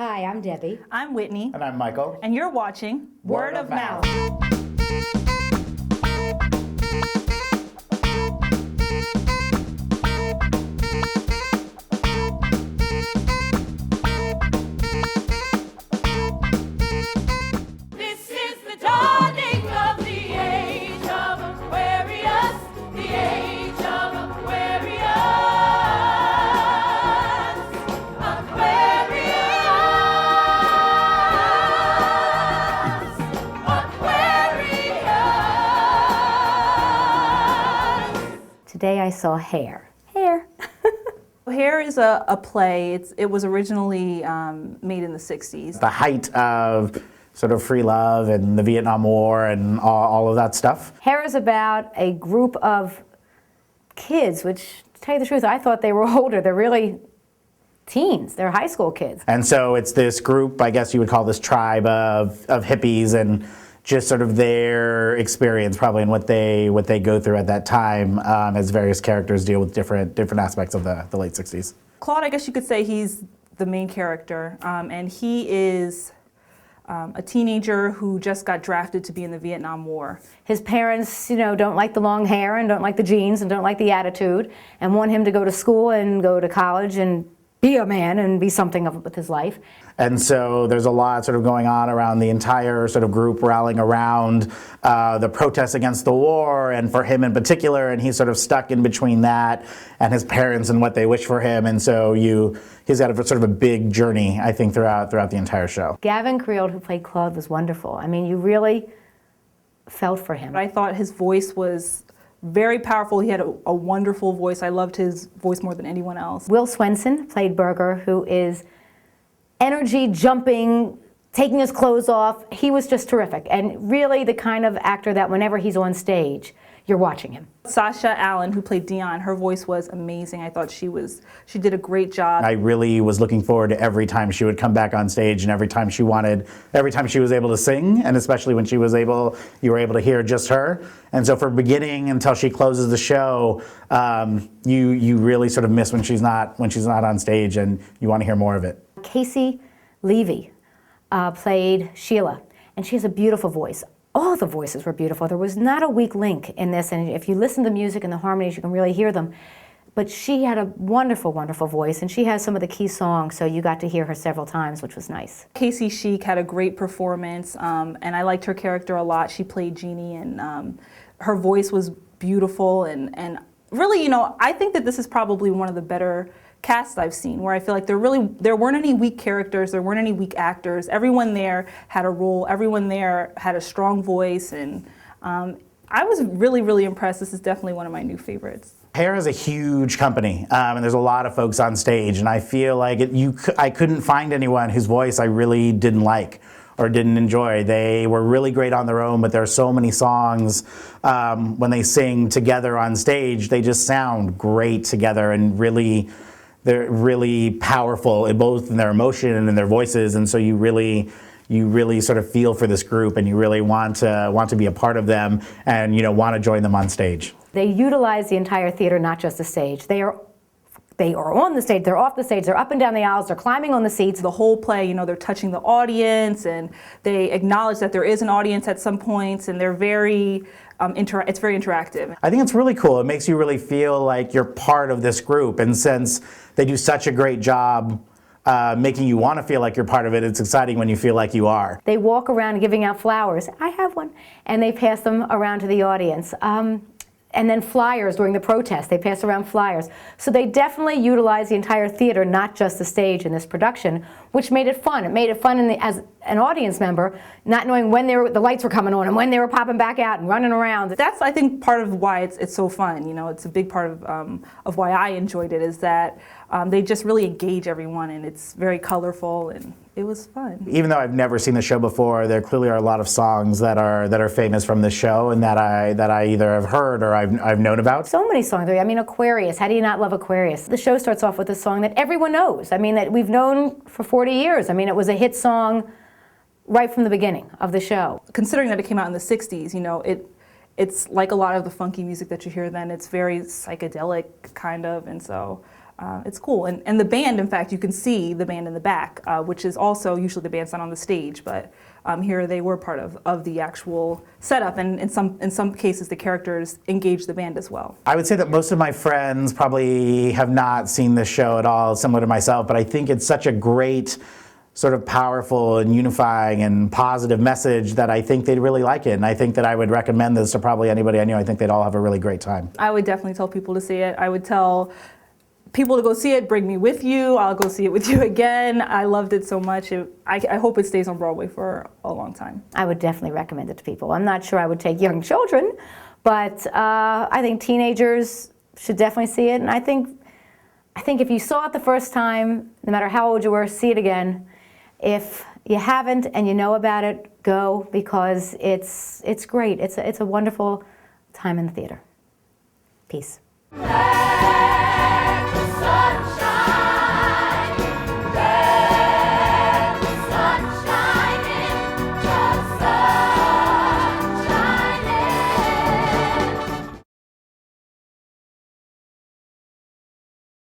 Hi, I'm Debbie. I'm Whitney. And I'm Michael. And you're watching Word of Mouth. This is the dawning of the age of Aquarius, the age of Aquarius. Today I saw Hair. Hair. Hair is a play. It was originally made in the 60s. The height of sort of free love and the Vietnam War and all of that stuff. Hair is about a group of kids, which, to tell you the truth, I thought they were older. They're really teens. They're high school kids. And so it's this group, I guess you would call this tribe of hippies, and just sort of their experience probably and what they go through at that time as various characters deal with different aspects of the late 60s. Claude, I guess you could say he's the main character, and he is a teenager who just got drafted to be in the Vietnam War. His parents, don't like the long hair and don't like the jeans and don't like the attitude and want him to go to school and go to college and be a man and be something with his life. And so there's a lot sort of going on around the entire sort of group rallying around the protests against the war, and for him in particular, and he's sort of stuck in between that and his parents and what they wish for him. And so he's got a sort of a big journey, I think, throughout the entire show. Gavin Creel, who played Claude, was wonderful. I mean, you really felt for him. I thought his voice was very powerful. He had a wonderful voice. I loved his voice more than anyone else. Will Swenson played Berger, who is energy, jumping, taking his clothes off. He was just terrific, and really the kind of actor that whenever he's on stage, you're watching him. Sasha Allen, who played Dion, her voice was amazing. I thought she did a great job. I really was looking forward to every time she would come back on stage, and every time she was able to sing, and especially when you were able to hear just her. And so from beginning until she closes the show, you really sort of miss when she's not on stage, and you want to hear more of it. Casey Levy played Sheila, and she has a beautiful voice. All the voices were beautiful. There was not a weak link in this, and if you listen to the music and the harmonies, you can really hear them. But she had a wonderful, wonderful voice, and she has some of the key songs, so you got to hear her several times, which was nice. Casey Sheik had a great performance, and I liked her character a lot. She played Jeannie, and her voice was beautiful, and really, I think that this is probably one of the better casts I've seen, where I feel like there weren't any weak characters, there weren't any weak actors. Everyone there had a role, everyone there had a strong voice, and I was really, really impressed. This is definitely one of my new favorites. Hair is a huge company, and there's a lot of folks on stage, and I feel like I couldn't find anyone whose voice I really didn't like or didn't enjoy. They were really great on their own, but there are so many songs when they sing together on stage, they just sound great together, and they're really powerful, both in their emotion and in their voices, and so you really sort of feel for this group, and you really want to be a part of them, and want to join them on stage. They utilize the entire theater, not just the stage. They are on the stage, they're off the stage, they're up and down the aisles, they're climbing on the seats. The whole play, they're touching the audience, and they acknowledge that there is an audience at some points, and they're very it's very interactive. I think it's really cool. It makes you really feel like you're part of this group, and since they do such a great job making you want to feel like you're part of it, it's exciting when you feel like you are. They walk around giving out flowers. I have one. And they pass them around to the audience. And then flyers during the protest. They pass around flyers. So they definitely utilize the entire theater, not just the stage in this production, which made it fun. It made it fun as an audience member, not knowing when the lights were coming on and when they were popping back out and running around. That's, I think, part of why it's so fun. It's a big part of why I enjoyed it, is that they just really engage everyone, and it's very colorful, and it was fun. Even though I've never seen the show before, there clearly are a lot of songs that are famous from this show, and that I either have heard or I've known about. So many songs. I mean, Aquarius. How do you not love Aquarius? The show starts off with a song that everyone knows. I mean, that we've known for 40 years. I mean, it was a hit song right from the beginning of the show. Considering that it came out in the 60s, it's like a lot of the funky music that you hear then. It's very psychedelic, kind of, and so it's cool. And the band, in fact, you can see the band in the back, which is also usually the band's not on the stage, but here they were part of the actual setup, and in some cases the characters engage the band as well. I would say that most of my friends probably have not seen this show at all, similar to myself, but I think it's such a great, sort of powerful and unifying and positive message that I think they'd really like it. And I think that I would recommend this to probably anybody I knew. I think they'd all have a really great time. I would definitely tell people to see it. I would tell people to go see it, bring me with you. I'll go see it with you again. I loved it so much. I hope it stays on Broadway for a long time. I would definitely recommend it to people. I'm not sure I would take young children, but I think teenagers should definitely see it. And I think if you saw it the first time, no matter how old you were, see it again. If you haven't and you know about it, go, because it's great. It's a wonderful time in the theater. Peace.